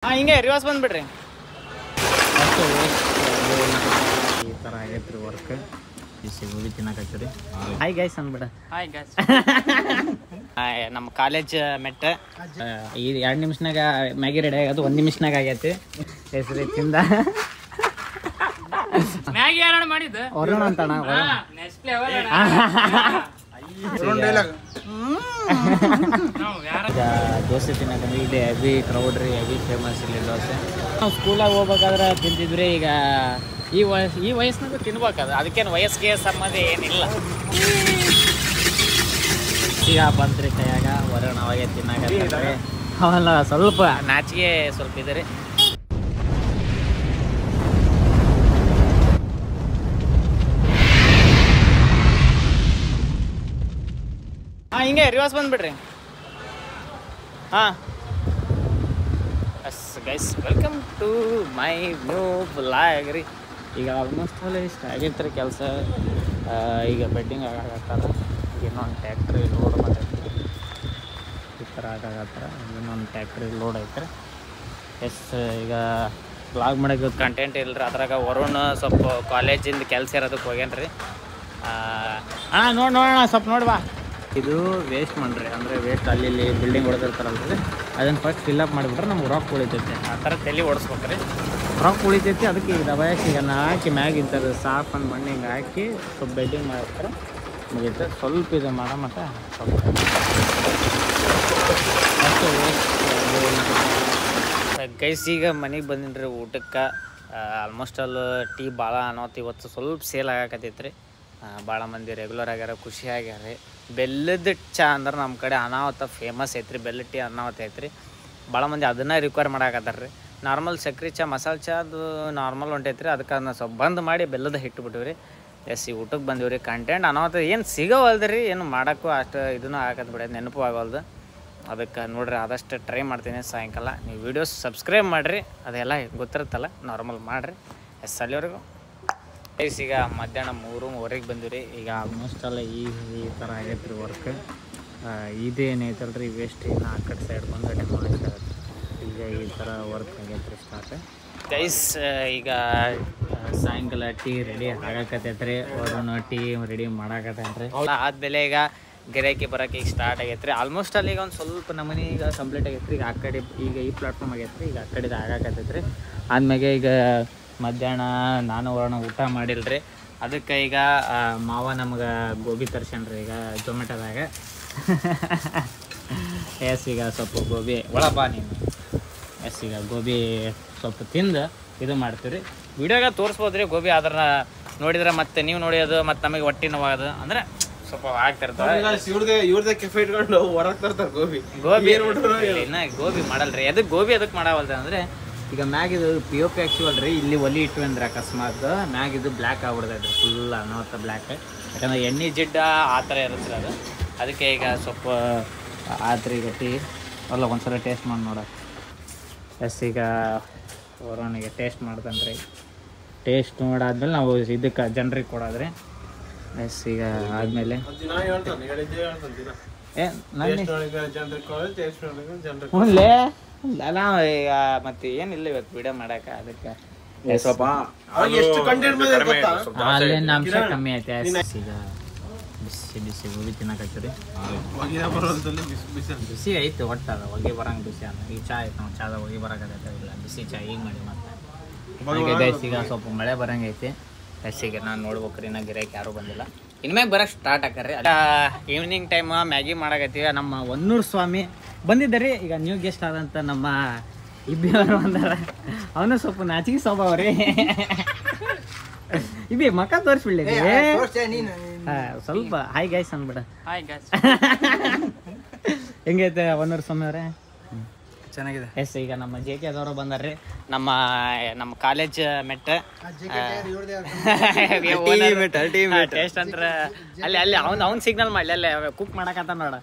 ಹಿಂಗೆ ರಿವರ್ಸ್ ಬಂದ್ಬಿಡ್ರಿ. ಈ ಥರ ಆಗೈತ್ರಿ ವರ್ಕ್. ಗೋಬಿ ತಿನ್ನಕತ್ತೀರಿ. ಹಾಯ್ ಗೈಸ್ ಅಂದ್ಬಿಡ. Hi guys. ನಮ್ಮ ಕಾಲೇಜ್ ಮೆಟ್ಟ ಈ 2 ನಿಮಿಷನಾಗ ಮ್ಯಾಗಿ ರೆಡಿ ಆಗೋದು 1 ನಿಮಿಷನಾಗ ಆಗೈತಿ. ಹೆಸರು ತಿಂದ ಮ್ಯಾಗಿ ಯಾರು ಮಾಡಿದ್ದು? ವರುಣ ಅಂತಣ್ಣ. Next level. ದೋಸೆ ತಿನ್ನಕಂದ್ರೆ ಇಲ್ಲಿ ಹೆವಿ ಕ್ರೌಡ್ ರೀ, ಹೆವಿ ಫೇಮಸ್ ಇಲ್ಲಿ ದೋಸೆ. ನಾವು ಸ್ಕೂಲಾಗ ಹೋಗ್ಬೇಕಾದ್ರೆ ತಿಂತಿದ್ರಿ. ಈಗ ಈ ವಯಸ್ಸಿನಾಗ ತಿನ್ಬೇಕದು, ಅದಕ್ಕೇನು ವಯಸ್ಸಿಗೆ ಸಂಬಂಧ ಏನಿಲ್ಲ. ಈಗ ಬಂತ್ರಿ ಕೈಯಾಗ ವರುಣ ಅವಾಗೆ ತಿನ್ನಾಕತ್ತಾರೆ. ಅವಲ್ಲ ಸ್ವಲ್ಪ ನಾಚಿಗೆ ಸ್ವಲ್ಪ ಇದೆ ರೀ. ಹಿಂಗೆ ರಿವರ್ಸ್ ಬಂದ್ಬಿಡ್ರಿ. Yes guys, welcome to my new blog ರೀ. ಈಗ ಆಲ್ಮೋಸ್ಟ್ ಅಲ್ಲಿ ಇಷ್ಟ ಆಗೈತೆ ರೀ ಕೆಲಸ. ಈಗ ಬೆಡ್ಡಿಂಗ್ ಆಗಾಕತ್ತಾರ. ಈಗ ಇನ್ನೊಂದು ಟ್ಯಾಕ್ಟ್ರಿ ಲೋಡ್ ಮಾಡೈತಿ. ಈ ಥರ ಆಗಾಕತ್ತಾರ. ಇನ್ನೊಂದು ಟ್ಯಾಕ್ಟ್ರಿ ಲೋಡ್ ಐತ್ರಿ. ಎಸ್, ಈಗ ಬ್ಲಾಗ್ ಮಾಡೋಕೆ ಕಂಟೆಂಟ್ ಇಲ್ಲರಿ. ಅದ್ರಾಗ ವರುಣ್ ಸ್ವಲ್ಪ ಕಾಲೇಜಿಂದ ಕೆಲಸ ಇರೋದಕ್ಕೆ ಹೋಗ್ಯಾನ್ರಿ. ನೋಡೋಣ ಸ್ವಲ್ಪ ನೋಡ್ಬಾ. ಇದು ವೇಸ್ಟ್ ಮಾಡ್ರಿ, ಅಂದರೆ ವೇಸ್ಟ್ ಅಲ್ಲಿ ಬಿಲ್ಡಿಂಗ್ ಹೊಡೆದಿರ್ತಾರಲ್ರಿ, ಅದನ್ನು ಫಸ್ಟ್ ಫಿಲ್ಅಪ್ ಮಾಡಿಬಿಟ್ರೆ ನಮ್ಗೆ ರಾಕ್ ಉಳಿತೈತೆ. ಆ ಥರ ತಲೆ ಓಡಿಸ್ಬೇಕ್ರಿ. ರಾಕ್ ಉಳಿತೈತಿ. ಅದಕ್ಕೆ ಈಗ ದಬಾಯಕ್ಕೆ ಈಗ ಹಾಕಿ ಮ್ಯಾಗ ಇಂಥದ್ದು ಸಾಫ್ ಅಂದ್ ಮಣ್ಣು ಹಿಂಗೆ ಹಾಕಿ ಸ್ವಲ್ಪ ಬೆಡ್ಡಿಂಗ್ ಮಾಡಿರ್ತಾರೆ, ಮುಗೀತು. ಸ್ವಲ್ಪ ಇದು ಮಾಡೋ ಮಟ್ಟ ಸ್ವಲ್ಪ ಗೈಸ್. ಈಗ ಮನೆಗೆ ಬಂದಿನ್ರಿ ಊಟಕ್ಕೆ. ಆಲ್ಮೋಸ್ಟ್ ಅಲ್ಲಿ ಟೀ ಭಾಳ ಅನ್ನೋತ್ತು ಇವತ್ತು ಸ್ವಲ್ಪ ಸೇಲ್ ಆಗಾಕತ್ತೈತೆ ರೀ. ಭಾಳ ಮಂದಿ ರೆಗ್ಯುಲರ್ ಆಗ್ಯಾರ, ಖುಷಿ ಆಗ್ಯಾರ ರೀ. ಬೆಲ್ಲದ ಚಾ ಅಂದ್ರೆ ನಮ್ಮ ಕಡೆ ಅನಾವತ್ತ ಫೇಮಸ್ ಐತ್ರಿ. ಬೆಲ್ಲದ ಟೀ ಅನಾವತ್ತ ಐತ್ರಿ. ಭಾಳ ಮಂದಿ ಅದನ್ನು ರಿಕ್ವೈರ್ ಮಾಡಾಕತ್ತಾರ ರೀ. ನಾರ್ಮಲ್ ಸಕ್ರೆ ಚಾ, ಮಸಾಲೆ ಚಾ ಅದು ನಾರ್ಮಲ್ ಹೊಂಟೈತ್ರಿ. ಅದಕ್ಕೆ ಅದನ್ನ ಸ್ವಲ್ಪ ಬಂದ್ ಮಾಡಿ ಬೆಲ್ಲದ ಹಿಟ್ಟು ಬಿಟ್ಟಿವ್ರಿ. ಎಸ್, ಈ ಊಟಕ್ಕೆ ಬಂದೀವಿ ರೀ. ಕಂಟೆಂಟ್ ಅನಾವತ್ತ ಏನು ಸಿಗೋವಲ್ದು ರೀ. ಏನು ಮಾಡೋಕ್ಕೂ ಅಷ್ಟು ಇದನ್ನು ಆಗತ್ತೆ ಬಿಡೋದು, ನೆನಪು ಆಗೋಲ್ದು. ಅದಕ್ಕೆ ನೋಡ್ರಿ, ಆದಷ್ಟು ಟ್ರೈ ಮಾಡ್ತೀನಿ ಸಾಯಂಕಾಲ. ನೀವು ವೀಡಿಯೋಸ್ ಸಬ್ಸ್ಕ್ರೈಬ್ ಮಾಡಿರಿ, ಅದೆಲ್ಲ ಗೊತ್ತಿರುತ್ತಲ್ಲ, ನಾರ್ಮಲ್ ಮಾಡಿರಿ. ಎಸ್, ಅಲ್ಲಿವರೆಗೂ ಗೈಸ್. ಈಗ ಮಧ್ಯಾಹ್ನ 3:30 ಬಂದಿವಿ ರೀ. ಈಗ ಆಲ್ಮೋಸ್ಟ್ ಅಲ್ಲ ಈ ಥರ ಆಗೈತೆ ರೀ ವರ್ಕ್. ಇದೇನೈತಲ್ಲ ರೀ ವೇಸ್ಟ್, ಇನ್ನು ಆ ಕಡೆ ಸೈಡ್ ಬಂದು ಡೆಮಾಲಿಷ್ ಆಗುತ್ತೆ. ಈಗ ಈ ಥರ ವರ್ಕ್ ಆಗೈತೆ ರೀ ಸ್ಟಾರ್ಟ್. ಗೈಸ್, ಈಗ ಸಾಯಂಕಾಲ ಟೀ ರೆಡಿ ಆಗಾಕತ್ತೈತೆ ರೀ. ವರುಣ ಟೀ ರೆಡಿ ಮಾಡಾಕತ್ತೈತೆ ರೀ. ಆದಮೇಲೆ ಈಗ ಗಿರಾಕಿ ಬರೋಕೆ ಈಗ ಸ್ಟಾರ್ಟ್ ಆಗೈತೆ ರೀ. ಆಲ್ಮೋಸ್ಟ್ ಅಲ್ಲಿ ಈಗ ಒಂದು ಸ್ವಲ್ಪ ನಮ್ಮನೆ ಈಗ ಕಂಪ್ಲೀಟ್ ಆಗೈತೆ ರೀ. ಈಗ ಆ ಕಡೆ ಈಗ ಈ ಪ್ಲಾಟ್ಫಾರ್ಮ್ ಆಗೈತೆ ರೀ. ಈಗ ಆ ಕಡೆದು ಆಗಾಕತ್ತೈತೆ ರೀ. ಆದ್ಮೇಲೆ ಈಗ ಮಧ್ಯಾಹ್ನ ನಾನು ವರುಣ ಊಟ ಮಾಡಿಲ್ರಿ. ಅದಕ್ಕೆ ಈಗ ಮಾವ ನಮ್ಗೆ ಗೋಬಿ ತರ್ಸನ್ರಿ ಈಗ ಝೊಮ್ಯಾಟೋದಾಗ. ಎಸ್, ಈಗ ಸ್ವಲ್ಪ ಗೋಬಿ ಒಳಬಾ ನೀನು. ಎಸ್, ಈಗ ಗೋಬಿ ಸ್ವಲ್ಪ ತಿಂದು ಇದು ಮಾಡ್ತೀವಿ ರೀ. ವಿಡಿಯೋಗ ತೋರಿಸ್ಬೋದು ರೀ ಗೋಬಿ. ಅದನ್ನ ನೋಡಿದ್ರೆ ಮತ್ತೆ ನೀವು ನೋಡಿಯೋದು ಮತ್ತು ನಮಗೆ ಹೊಟ್ಟೆ ನೋವಾಗೋದು ಅಂದರೆ ಸ್ವಲ್ಪ ಆಗ್ತಿರ್ತಾರೆ. ಇನ್ನು ಗೋಬಿ ಮಾಡಲ್ರಿ. ಅದಕ್ಕೆ ಗೋಬಿ ಅದಕ್ಕೆ ಮಾಡವಲ್ರಿ ಅಂದರೆ ಈಗ ಮ್ಯಾಗ್ ಇದು POP ಹಾಕ್ಸಿವಲ್ರಿ. ಇಲ್ಲಿ ಒಲಿ ಇಟ್ಟು ಅಂದ್ರೆ ಅಕಸ್ಮಾತ್ ಮ್ಯಾಗ್ ಇದು ಬ್ಲ್ಯಾಕ್ ಆಗ್ಬಿಡ್ತೈತೆ ಫುಲ್ ಅನ್ನೋತ್ತ ಬ್ಲ್ಯಾಕ್. ಯಾಕಂದ್ರೆ ಎಣ್ಣೆ ಜಿಡ್ಡ ಆ ಥರ ಇರುತ್ತೆ ಅದು. ಅದಕ್ಕೆ ಈಗ ಸ್ವಲ್ಪ ಆತ್ರಿ ಈಗ ಟೀ ಅಲ್ಲ ಒಂದ್ಸಲ ಟೇಸ್ಟ್ ಮಾಡಿ ನೋಡೋಕೆ. ಎಸ್, ಈಗ ವರುಣಿಗೆ ಟೇಸ್ಟ್ ಮಾಡ್ತಾನೆ ರೀ. ಟೇಸ್ಟ್ ನೋಡಾದ್ಮೇಲೆ ನಾವು ಇದಕ್ಕೆ ಜನರಿಗೆ ಕೊಡೋದ್ರಿ. ಎಸ್, ಈಗ ಆದಮೇಲೆ ಹ್ಞೂಲೇ ಅಲ್ಲ ಈಗ ಮತ್ತೆ ಏನಿಲ್ಲ ಇವತ್ತು ವಿಡಿಯೋ ಮಾಡಕ್ಕೆ. ಅದಕ್ಕೆ ಅಲ್ಲೇನು ಅಂಶ ಕಮ್ಮಿ ಐತೆ. ಈಗ ಬಿಸಿ ಗೋಬಿ ತಿನ್ನಕತ್ತೀರಿ. ಬಿಸಿ ಐತೆ ಒಟ್ಟು, ಅದು ಹೊಗೆ ಬರಂಗೆ ಬಿಸಿ ಅನ್ನ. ಈಗ ಚಾ ಐತೆ, ನಾವು ಚಾದ ಹೊಗೆ ಬರೋಕತ್ತೈತೆ. ಇಲ್ಲ ಬಿಸಿ ಚಾ ಈಗ ಮಾಡಿ ಮತ್ತೆ. ಈಗ ಸ್ವಲ್ಪ ಮಳೆ ಬರಂಗೆ ಐತಿ. ಎಸ್, ಈಗ ನಾನು ನೋಡ್ಬೇಕ್ರಿ. ನಾ ಗಿರಾಕಿ ಯಾರೂ ಬಂದಿಲ್ಲ. ಇನ್ಮ್ಯಾಗ ಬರೋಕ್ಕೆ ಸ್ಟಾರ್ಟ್ ಆಕರ್ರಿ. ಈವ್ನಿಂಗ್ ಟೈಮ್ ಮ್ಯಾಗಿ ಮಾಡಕತ್ತೀವಿ. ನಮ್ಮ ಹೊನ್ನೂರು ಸ್ವಾಮಿ ಬಂದಿದ್ದಾರೆ. ಈಗ ನ್ಯೂ ಗೆಸ್ಟ್ ಆದಂಥ ನಮ್ಮ ಇಬ್ಬಿಯವರು ಬಂದಾರ. ಅವನು ಸ್ವಲ್ಪ ನಾಚಿಕೆ ಸ್ವಭಾವ ರೀ. ಇಬ್ಬಿ ಮಕ್ಕ ತೋರಿಸ್ಬಿಡ್ಲಿ ಸ್ವಲ್ಪ. ಹಾಯ್ ಗೈಸ್ ಅಂದ್ಬಿಡ. Hi guys. ಹೆಂಗೈತೆ ಹೊನ್ನೂರು ಸ್ವಾಮಿ ಅವರೇ? ಚೆನ್ನಾಗಿದೆ. ಎಸ್, ಈಗ ನಮ್ಮ JK ಅದವರು ಬಂದಾರ್ರಿ. ನಮ್ಮ ಕಾಲೇಜ್ ಮೆಟ್ಟ ಟೇಸ್ಟ್ ಅಂದ್ರ ಅಲ್ಲಿ ಅವ್ನ್ ಸಿಗ್ನಲ್ ಮಾಡ್ಲಿ. ಅಲ್ಲೇ ಕುಕ್ ಮಾಡಕತ್ತ ನೋಡ.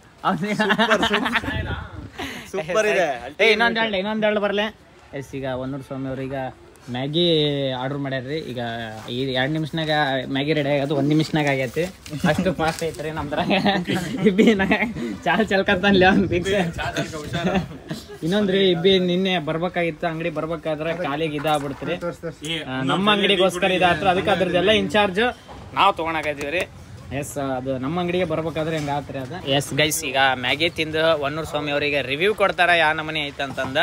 ಇನ್ನೊಂದು ಬರ್ಲೆ. ಎಸ್, ಈಗ ಹೊನ್ನೂರು ಸ್ವಾಮಿ ಅವ್ರು ಈಗ ಮ್ಯಾಗಿ ಆರ್ಡ್ರ್ ಮಾಡ್ಯಾರ್ರಿ. ಈಗ ಈ 2 ನಿಮಿಷನಾಗ ಮ್ಯಾಗಿ ರೆಡಿ ಆಗೋದು 1 ನಿಮಿಷನಾಗ ಆಗೈತಿ. ಅಷ್ಟು ಫಾಸ್ಟ್ ಐತ್ರಿ ನಮ್ದ್ರಾಗ. ಚಾಲ್ ಚಲ್ಕಂತಾನ್ಲಿ ಅವ್ನು ಫಿಕ್ಸ್. ಇನ್ನೊಂದ್ರಿ ಇಬ್ಬಿ ನಿನ್ನೆ ಬರ್ಬೇಕಾಗಿತ್ತು, ಅಂಗಡಿ ಬರ್ಬೇಕಾದ್ರೆ ಕಾಲಿಗೆ ಇದಾಗ್ಬಿಡ್ತ್ರಿ. ನಮ್ಮ ಅಂಗಡಿಗೋಸ್ಕರ ಇದಾತ್ರ, ಅದಕ್ಕೆ ಅದ್ರದ್ದೆಲ್ಲ ಇನ್ಚಾರ್ಜ್ ನಾವು ತೊಗೊಳಕೈತೀವಿ. ಎಸ್, ಅದು ನಮ್ಮ ಅಂಗಡಿಗೆ ಬರ್ಬೇಕಾದ್ರೆ ಹೆಂಗೆ ಆತ್ರಿ ಅದು. ಎಸ್ ಗೈಸ್, ಈಗ ಮ್ಯಾಗಿ ತಿಂದು ಹೊನ್ನೂರು ಸ್ವಾಮಿ ಅವರಿಗೆ ರಿವ್ಯೂ ಕೊಡ್ತಾರ ಯಾವ ನಮೂನಿ ಐತಂತಂದ.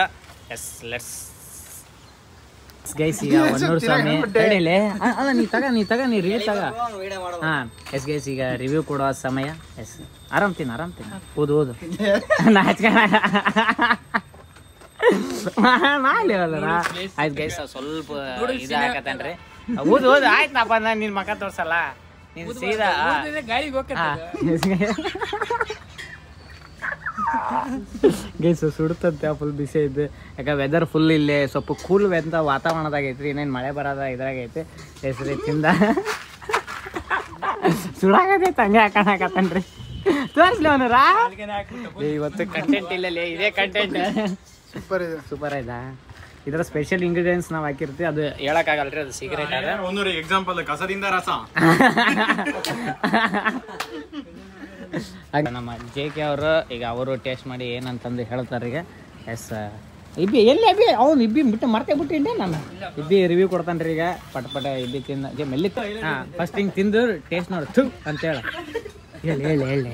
ಎಸ್ ಲೆಟ್ಸ್ ಗೈಸ್, ಈಗ ಹೊನ್ನೂರು ಸ್ವಾಮಿ ಹೇಳಿಲೆ ಅಲ್ಲ ನೀ ರಿವ್ಯೂ ತಗ. ಹಾಂ ಎಸ್ ಗೈಸ್, ಈಗ ರಿವ್ಯೂ ಕೊಡೋ ಸಮಯ. ಎಸ್, ಆರಾಮ್ ತಿನ್ ಓದು ಮಾಡ್ಲಿ ಅಲ್ಲ. ಆಯ್ತು ಗೈಸ್, ಸ್ವಲ್ಪ ಇದು ಹಾಕತ್ತೇನ್ರಿ. ಓದು ಆಯ್ತು ನಪ್ಪ, ನಾನು ನಿನ್ನ ಮಕ್ಕ ತೋರ್ಸಲ್ಲ, ನೀನು ಸೀದಾ ಗೈಸ್ ಸುಡುತ್ತಂತೆ ಫುಲ್ ಬಿಸಿ ಐತೆ. ಯಾಕೆ ವೆದರ್ ಫುಲ್ ಇಲ್ಲೇ ಸ್ವಲ್ಪ ಕೂಲ್ ಅಂತ ವಾತಾವರಣದಾಗೈತ್ರಿ. ಇನ್ನೇನು ಮಳೆ ಬರೋದ ಇದ್ರಾಗೈತೆ. ಹೆಸ್ರಿ ತಿಂದ ಸುಡಾಗೈತೆ, ಹಂಗೆ ಹಾಕಣಕತ್ತನ್ರಿ. ತೋರಿಸ್ಲಿ ಅವನು ರಾ. ಇವತ್ತು ಕಂಟೆಂಟ್ ಇಲ್ಲಲೇ, ಇದೇ ಕಂಟೆಂಟ್. ಸೂಪರ್ ಆಯ್ತಾ? ಇದರ ಸ್ಪೆಷಲ್ ಇಂಗ್ರೀಡಿಯೆಂಟ್ಸ್ ನಾವು ಹಾಕಿರ್ತೀವಿ, ಅದು ಹೇಳಕ್ಕಾಗಲ್ರಿ, ಅದು ಸೀಕ್ರೆಟ್ ಅದ. ಎಕ್ಸಾಂಪಲ್ ಕಸದಿಂದ ರಸ. ನಮ್ಮ JK ಅವರು ಈಗ ಅವರು ಟೇಸ್ಟ್ ಮಾಡಿ ಏನಂತಂದು ಹೇಳ್ತಾರೆ ಈಗ. ಎಸ್, ಇಬ್ಬಿ ಎಲ್ಲಿ ಅಬ್ಬಿ ಅವ್ನು ಇಬ್ಬಿ ಬಿಟ್ಟು ಮರ್ತೇ ಬಿಟ್ಟಿದ್ದೆ ನಾನು. ಇಬ್ಬಿ ರಿವ್ಯೂ ಕೊಡ್ತಾನ್ರಿ ಈಗ. ಪಟ ಇಬ್ಬಿ ತಿಂದ ಮೆಲ್ಲಿತ್ತು. ಹಾಂ, ಫಸ್ಟ್ ಹಿಂಗೆ ತಿಂದು ಟೇಸ್ಟ್ ನೋಡಿ ಥು ಅಂತೇಳಿ ಹೇಳಿ.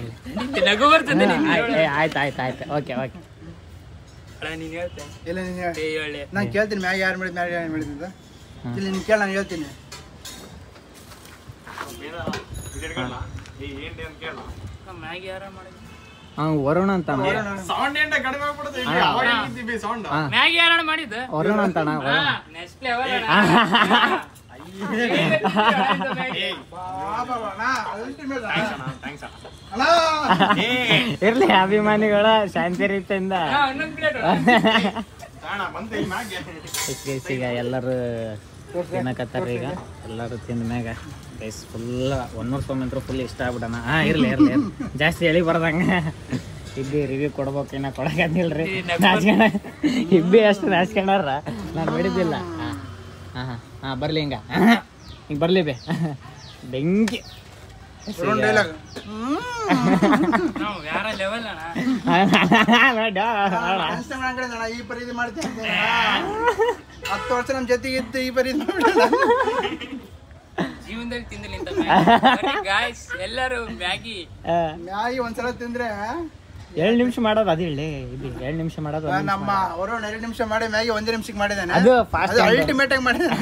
ಆಯ್ತು ಓಕೆ. ನಾನು ಕೇಳ್ತೀನಿ ಮ್ಯಾಗಿ ಯಾರು ಮಾಡಿದ್ದ ಇಲ್ಲಿ ನೀನು ಕೇಳಿ, ನಾನು ಹೇಳ್ತೀನಿ. ವರುಣ ಅಂತ ವರುಣ ಅಂತಣ್ಣ. ಇರ್ಲಿ ಅಭಿಮಾನಿಗಳ ಶಾಂತಿ ರೀತಿಯಿಂದ. ಈಗ ಎಲ್ಲರೂ ತಿನ್ನಕತ್ತಾರ. ಈಗ ಎಲ್ಲರೂ ತಿಂದ ಮ್ಯಾಗ ಗೈಸ್ ಫುಲ್ ಹೊನ್ನೂರು ಸ್ವಾಮಿ ಅಂತೂ ಫುಲ್ ಇಷ್ಟ ಆಗ್ಬಿಡಣ. ಇರ್ಲಿ ಜಾಸ್ತಿ ಹೇಳಿ ಬರ್ದಂಗ. ಇಬ್ಬಿ ರಿವ್ಯೂ ಕೊಡ್ಬೇಕು, ಇನ್ನ ಕೊಡಕಂದಿಲ್ರಿ. ನಾಚ್ಕೊಂಡ ಇಬ್ಬಿ ಅಷ್ಟು ನಾಚ್ಕೊಂಡಾರ, ನಾನು ಮಾಡಿದ್ದಿಲ್ಲ. ಹಾಂ ಬರ್ಲಿ ಹಿಂಗೆ ಬರ್ಲಿ ಬೆಂಕಿ. ಈ ಪರಿ ಇದು ಮಾಡ್ತೀನಿ 10 ವರ್ಷ ನಮ್ಮ ಜೊತೆಗೆ ಇದ್ದು ಈ ಪರಿ ಜೀವನದಲ್ಲಿ ತಿಂದಿಲ್ಲ ಎಲ್ಲರೂ ಮ್ಯಾಗಿ ಒಂದ್ಸಲ ತಿಂದ್ರೆ 7 ನಿಮಿಷ ಮಾಡೋದು. ಅದು ಹೇಳಿ 7 ನಿಮಿಷ ಮಾಡೋದು. ನಮ್ಮ ಅವರು 2 ನಿಮಿಷ ಮಾಡಿ ಮ್ಯಾಗಿ 1 ನಿಮಿಷಕ್ಕೆ ಮಾಡಿದ್ದಾನೆ. ಅದು ಫಾಸ್ಟ್ ಅಲ್ಟಿಮೇಟ್ ಆಗಿ ಮಾಡಿದ್ದಾನೆ.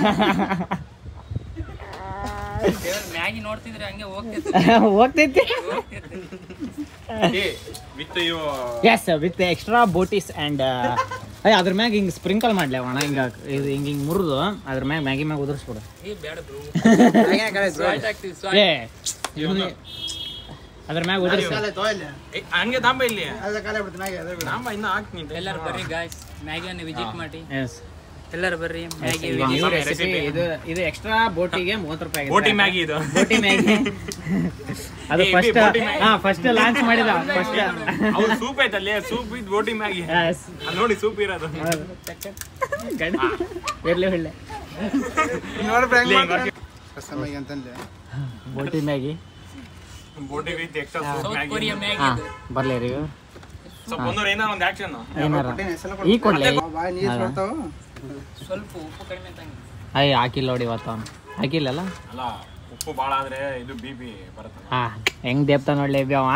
ಮ್ಯಾಗಿ ನೋಡ್ತಿದ್ರೆ ಹಂಗೆ ಹೋಗ್ತೈತಿ. ಎಸ್, ವಿತ್ ಎಕ್ಸ್ಟ್ರಾ ಬೋಟೀಸ್ ಆ್ಯಂಡ್ ಅದ್ರ ಮ್ಯಾಗ ಹಿಂಗೆ ಸ್ಪ್ರಿಂಕಲ್ ಮಾಡ್ಲಿ ಅಣ್ಣ. ಹಿಂಗೆ ಮುರಿದು ಅದ್ರ ಮ್ಯಾಗ ಮ್ಯಾಗಿ ಮ್ಯಾಗ ಉದುರಿಸ್ಬಿಡು. ಅದ್ರ ಮ್ಯಾಗ ಉದುರಿಸಿ ಹಂಗೆ ತಾಂಬ ಇಲ್ಲಿ ಎಲ್ಲರೂ ಬರ್ರಿ ಗಾಯ್ಸ್, ಮ್ಯಾಗಿಯನ್ನು ವಿಸಿಟ್ ಮಾಡಿ. ಎಲ್ಲರೂ ಬರ್ರಿ ಮ್ಯಾಗಿ. ಇದು ಎಕ್ಸ್ಟ್ರಾ ಬೋಟಿಗೆ 30 ರೂಪಾಯಿ. ಬೋಟಿ ಮ್ಯಾಗಿ ಇದು, ಬೋಟಿ ಮ್ಯಾಗಿ. ಅದು ಫಸ್ಟ್ ಲಾಂಚ್ ಮಾಡಿದ. ಫಸ್ಟ್ ಸೂಪ್ ಐತಲ್ಲಿ, ಸೂಪ್ ವಿತ್ ಬೋಟಿ ಮ್ಯಾಗಿ. ನೋಡಿ ಸೂಪ್ ಇರೋದು. ಇರ್ಲಿ ಒಳ್ಳೆ ಅಂತಂದ್ರೆ ಬೋಟಿ ಮ್ಯಾಗಿ. ಬೋಟಿ ವಿತ್ ಎಕ್ಸ್ಟ್ರಾ ಸೂಪ್ ಮ್ಯಾಗಿ. ಬರ್ಲಿ ರೀ ಒಂದು ಆಕ್ಷನ್ ಏನಾರ ಈ ಕೊಡ್ಲಿ. ಸ್ವಲ್ಪ ಉಪ್ಪು ಕಡಿಮೆ ತಂಗಿ. ಹಾಕಿಲ್ಲ ನೋಡಿ ಇವತ್ತು ಅವನು. ಹಾಕಿಲ್ಲಲ್ಲ? ಅಲ್ಲ, ಉಪ್ಪು ಭಾಳ ಆದ್ರೆ ಇದು BP ಬರುತ್ತೆ. ಹೆಂಗ್ ದೇಪ್ತ ನೋಡ್ಲಿ ಅವ.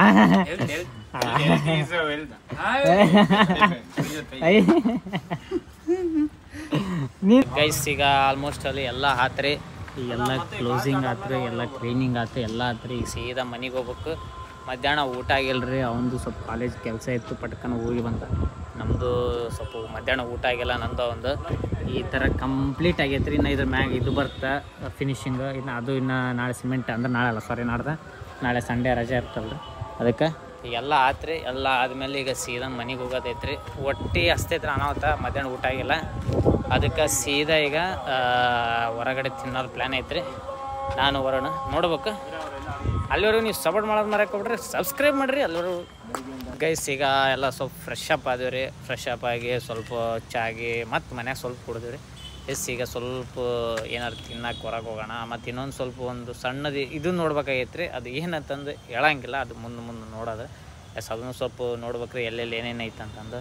ಗೈಸ್, ಈಗ ಆಲ್ಮೋಸ್ಟ್ ಅಲ್ಲಿ ಎಲ್ಲ ಆತ್ರಿ. ಎಲ್ಲ ಕ್ಲೋಸಿಂಗ್ ಆತ್ರಿ, ಎಲ್ಲ ಕ್ಲೀನಿಂಗ್ ಆತ್ರಿ, ಎಲ್ಲ ಆತ್ರಿ. ಈಗ ಸೀದಾ ಮನೆಗೆ ಹೋಗ್ಬೇಕು. ಮಧ್ಯಾಹ್ನ ಊಟ ಆಗಿಲ್ಲರಿ, ಅವನದು ಸ್ವಲ್ಪ ಕಾಲೇಜ್ ಕೆಲಸ ಇತ್ತು, ಪಟ್ಕನ ಹೋಗಿ ಬಂದ. ನಮ್ಮದು ಸ್ವಲ್ಪ ಮಧ್ಯಾಹ್ನ ಊಟ ಆಗಿಲ್ಲ, ನಂದು ಒಂದು ಈ ಥರ ಕಂಪ್ಲೀಟ್ ಆಗೈತ್ರಿ. ಇನ್ನು ಇದ್ರ ಮ್ಯಾಗ ಇದು ಬರ್ತಾ ಫಿನಿಶಿಂಗ್. ಇನ್ನು ಅದು ಇನ್ನು ನಾಳೆ ಸಿಮೆಂಟ್ ಅಂದ್ರೆ ನಾಳೆ ಅಲ್ಲ, ಸಾರಿ ನಾಳೆ ಸಂಡೇ ರಜೆ ಇರ್ತಲ್ರಿ, ಅದಕ್ಕೆ ಈಗೆಲ್ಲ ಆತ್ರಿ. ಎಲ್ಲ ಆದಮೇಲೆ ಈಗ ಸೀದಾ ಮನೆಗೆ ಹೋಗೋದೈತ್ರಿ. ಒಟ್ಟು ಹಸ್ತೈತ್ರಿ ಅನಾಹುತ, ಮಧ್ಯಾಹ್ನ ಊಟ ಆಗಿಲ್ಲ. ಅದಕ್ಕೆ ಸೀದಾ ಈಗ ಹೊರಗಡೆ ತಿನ್ನೋದು ಪ್ಲ್ಯಾನ್ ಐತ್ರಿ. ನಾನು ಹೊರೋಣ ನೋಡ್ಬೇಕು. ಅಲ್ಲಿವರೆಗೂ ನೀವು ಸಪೋರ್ಟ್ ಮಾಡೋದು ಮರಕ್ಕೆ ಹೋಗ್ಬಿಡ್ರಿ, ಸಬ್ಸ್ಕ್ರೈಬ್ ಮಾಡಿರಿ ಎಲ್ಲರೂ. ಗೈಸ್, ಈಗ ಎಲ್ಲ ಸ್ವಲ್ಪ ಫ್ರೆಶ್ ಅಪ್ ಆದೀವಿ ರೀ. ಫ್ರೆಶ್ ಅಪ್ ಆಗಿ ಸ್ವಲ್ಪ ಚಾಗಿ ಮತ್ತು ಮನ್ಯಾಗ ಸ್ವಲ್ಪ ಕುಡಿದ್ವಿ ರೀ. ಎಸ್ ಈಗ ಸ್ವಲ್ಪ ಏನಾರು ತಿನ್ನಕ್ಕೆ ಹೊರಗೆ ಹೋಗೋಣ ಮತ್ತು ಇನ್ನೊಂದು ಸ್ವಲ್ಪ ಒಂದು ಸಣ್ಣದು ಇದು ನೋಡ್ಬೇಕಾಗೈತೆ ರೀ. ಅದು ಏನಂತಂದು ಹೇಳಂಗಿಲ್ಲ, ಅದು ಮುಂದೆ ನೋಡೋದು. ಎಸ್ ಅದನ್ನು ಸ್ವಲ್ಪ ನೋಡ್ಬೇಕ್ರಿ ಎಲ್ಲೆಲ್ಲಿ ಏನೇನು ಐತೆ ಅಂತಂದು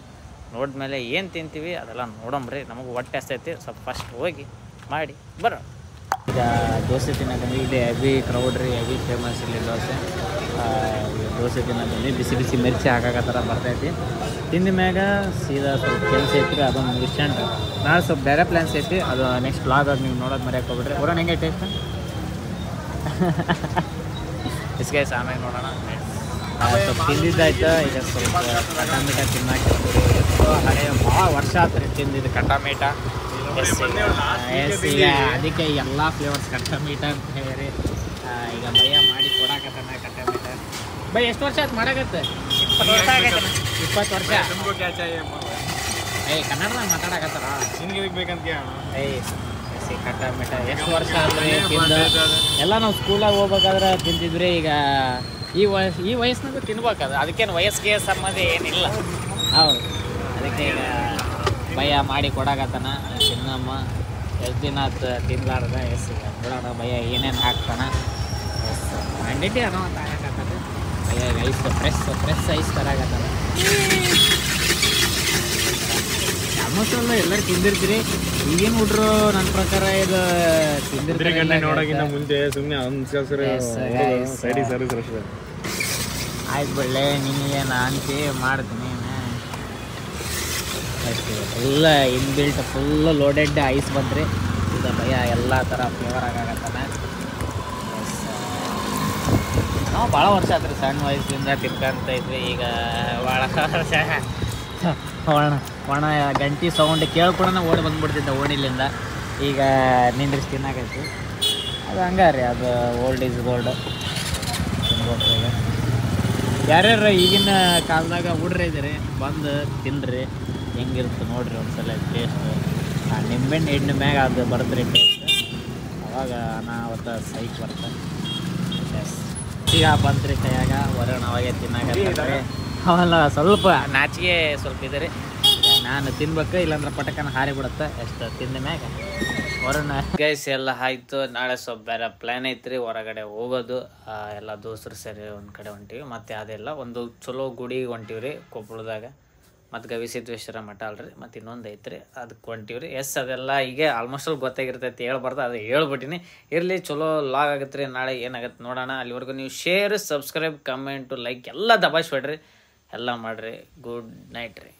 ನೋಡಿದ್ಮೇಲೆ ಏನು ತಿಂತೀವಿ ಅದೆಲ್ಲ ನೋಡಂಬ್ರಿ. ನಮಗೆ ಹೊಟ್ಟೆ ಹಸ್ತೈತಿ, ಸ್ವಲ್ಪ ಫಸ್ಟ್ ಹೋಗಿ ಮಾಡಿ ಬರೋ. ಈಗ ದೋಸೆ ತಿನ್ನೋಕಂದ್ರೆ ಇಲ್ಲಿ ಹೆವಿ ಕ್ರೌಡ್ ರೀ, ಹೆವಿ ಫೇಮಸ್ ಇಲ್ಲಿ ದೋಸೆ. ದೋಸೆ ತಿನ್ನೋಕಂದ್ರೆ ಬಿಸಿ ಮಿರ್ಚಿ ಹಾಕಾಕತ್ತಾರ ಬರ್ತೈತಿ. ತಿಂದ ಮ್ಯಾಗ ಸೀದಾ ಸ್ವಲ್ಪ ಕೆಲಸ ಐತ್ರಿ, ಅದೊಂದು ಮುಗಿಸ್ಕೊಂಡು ನಾಳೆ ಸ್ವಲ್ಪ ಬೇರೆ ಪ್ಲ್ಯಾನ್ಸ್ ಐತಿ. ಅದು ನೆಕ್ಸ್ಟ್ ವ್ಲಾಗಾಗಿ ನೀವು ನೋಡೋದು ಮರ್ಯಾಕೆ ಹೋಗ್ಬಿಡ್ರಿ. ಬರೋಣ ಹೆಂಗೆ ಟೇಸ್ಟ್ ಇಸ್ಗೆ ಆಮೇಲೆ ನೋಡೋಣ. ಸ್ವಲ್ಪ ತಿಂದಿದ್ದಾಯ್ತು. ಈಗ ಸ್ವಲ್ಪ ಕಟ್ಟಾಮೀಟ ತಿನ್ನಕ್ಕೆ ಹಳೆಯ ಭಾಳ ವರ್ಷ ಆಯ್ತು ರೀ ತಿಂದಿದ್ದು ಕಟ್ಟಾಮೀಟ. ಈಗ ಅದಕ್ಕೆ ಎಲ್ಲ ಫ್ಲೇವರ್ಸ್ ಕಟ್ಟಾಮೀಟ ಅಂತ ಹೇಳಿ ಈಗ ಭಯ ಮಾಡಿ ಕೊಡಾಕತ್ತಾನ ಕಟ್ಟಾಮೀಟ. ಬೈ ಎಷ್ಟು ವರ್ಷ ಆಯ್ತು ಮಾಡಾಕತ್ತೆ? 20 ವರ್ಷ ಆಗತ್ತೆ. 20 ವರ್ಷ ಕನ್ನಡದಾಗ ಮಾತಾಡಕತ್ತಾರ ಬೇಕಂತ ಕಟ್ಟಾಮೀಟ ಎಷ್ಟು ವರ್ಷ ಅಂದ್ರೆ ತಿಂದ ಎಲ್ಲ ನಾವು ಸ್ಕೂಲಾಗ ಹೋಗ್ಬೇಕಾದ್ರೆ ತಿಂತಿದ್ರಿ. ಈಗ ಈ ವಯಸ್ಸಿನಾಗ ತಿನ್ಬೇಕದು, ಅದಕ್ಕೇನು ವಯಸ್ಸಿಗೆ ಸಂಬಂಧ ಏನಿಲ್ಲ. ಹೌದು, ಅದಕ್ಕೆ ಈಗ ಭಯ ಮಾಡಿ ಕೊಡಾಕತ್ತಾನ ತಿನ್ನಮ್ಮ. ಎಷ್ಟು ದಿನ ಆಯ್ತು ತಿನ್ಲಾರ್ದ. ಎಸ್ ಈಗ ಬಿಡೋಣ ಭಯ ಏನೇನು ಹಾಕ್ತಾನ. ಎಸ್ ಹಂಡಿಟ್ಟಿ ಅನ್ನೋ ಅಂತ ಹಾಕತ್ತಾನ ಭಯ. ಐಸ್ ಫ್ರೆಶ್ ಐಸ್ ತರಾಕತ್ತಾನ. ಆಲ್ಮೋಸ್ಟ್ ಅಲ್ಲ ಎಲ್ಲರೂ ತಿಂದಿರ್ತೀರಿ. ಈಗೇನು ಹುಡ್ರು ನನ್ನ ಪ್ರಕಾರ ಇದು ತಿಂದಿರ್ತೀರಿ ನೋಡೋಕ್ಕಿಂತ ಮುಂಚೆ ಸುಮ್ಮನೆ ಆಯ್ತು ಬಿಡಲೆ ನಿನಗೇನು ಅಂತಿ ಮಾಡ್ತೀನಿ. ಫುಲ್ಲ ಇನ್ಬಿಲ್ಟ್ ಫುಲ್ ಲೋಡೆಡ್ ಐಸ್ ಬಂದ್ರಿ. ಈಗ ಭಯ ಎಲ್ಲ ಥರ ಫ್ಲೇವರ್ ಆಗಾಕತ್ತಾನ. ನಾವು ಭಾಳ ವರ್ಷ ಆತ್ರಿ ಸಣ್ಣ ವಯಸ್ಸಿಂದ ತಿನ್ಕೊಂತ ಇದ್ವಿ. ಈಗ ಭಾಳ ವರ್ಷ ಒಣ ಗಂಟಿ ಸೌಂಡ್ ಕೇಳ್ಕೊಡೋಣ ಓಡಿ ಬಂದ್ಬಿಡ್ತಿದ್ದ ಓಣಿಲಿಂದ. ಈಗ ನಿಂದ್ರಿಸಿ ತಿನ್ನಾಕೈತಿ. ಅದು ಹಂಗೆ ರೀ, ಅದು ಓಲ್ಡ್ ಈಸ್ ಗೋಲ್ಡ್. ತಿನ್ಬೇಕು ಈಗ. ಯಾರ್ಯಾರು ಈಗಿನ ಕಾಲದಾಗ ಹುಡ್ರಿ ಇದ್ದೀರಿ ಬಂದು ತಿನ್ನಿರಿ, ಹೆಂಗಿರುತ್ತೆ ನೋಡಿರಿ ಒಂದ್ಸಲ ಟೇಸ್ಟ್. ನಿಂಬೆಹಣ್ಣು ಎಣ್ಣೆ ಮ್ಯಾಗ ಅದು ಬರುತ್ತೆ ಟೇಸ್ಟ್. ಅವಾಗ ಅನಾವತ್ತ ಸೈಕ್ ಬರ್ತದೆ. ಎಸ್ ಈಗ ಬಂತ್ರಿ ಕೈಯಾಗ ಹೊರಗಣ ಅವಾಗೆ ತಿನ್ನಾಕತ್ತಾರೆ. ಅವೆಲ್ಲ ಸ್ವಲ್ಪ ನಾಚಿಗೆ ಸ್ವಲ್ಪ ಇದೆ ರೀ. ನಾನು ತಿನ್ಬೇಕು, ಇಲ್ಲಾಂದ್ರೆ ಪಟಕನ ಹಾರಿ ಬಿಡುತ್ತೆ. ಎಷ್ಟು ತಿಂದ ಮ್ಯಾಗ ಹೊರನ ಗೈಸ್ ಎಲ್ಲ ಆಯಿತು. ನಾಳೆ ಸ್ವಲ್ಪ ಬೇರೆ ಪ್ಲ್ಯಾನ್ ಐತ್ರಿ, ಹೊರಗಡೆ ಹೋಗೋದು. ಎಲ್ಲ ದೋಸ್ತರು ಸೇರಿ ಒಂದು ಕಡೆ ಹೊಂಟೀವಿ. ಮತ್ತು ಅದೆಲ್ಲ ಒಂದು ಚಲೋ ಗುಡಿಗೆ ಹೊಂಟೀವಿ ರೀ ಕೊಪ್ಪಳದಾಗ. ಮತ್ತು ಗವಿಸಿದ್ದೇಶ್ವರ ಮಠ ಅಲ್ರಿ, ಮತ್ತು ಇನ್ನೊಂದು ಐತ್ರಿ ಅದಕ್ಕೆ ಹೊಂಟೀವಿ ರೀ. ಎಸ್ ಅದೆಲ್ಲ ಈಗ ಆಲ್ಮೋಸ್ಟ್ ಅಲ್ಲಿ ಗೊತ್ತಾಗಿರ್ತೈತಿ, ಹೇಳ್ಬಾರ್ದು ಅದು ಹೇಳ್ಬಿಟ್ಟಿನಿ. ಇರಲಿ, ಚಲೋ ಲಾಗ್ ಆಗತ್ತೆ ರೀ. ನಾಳೆ ಏನಾಗತ್ತೆ ನೋಡೋಣ. ಅಲ್ಲಿವರೆಗೂ ನೀವು ಶೇರ್, ಸಬ್ಸ್ಕ್ರೈಬ್, ಕಮೆಂಟು, ಲೈಕ್ ಎಲ್ಲ ದಬಾಯಿಸ್ಬೇಡ್ರಿ, ಎಲ್ಲ ಮಾಡಿರಿ. ಗುಡ್ ನೈಟ್ ರೀ.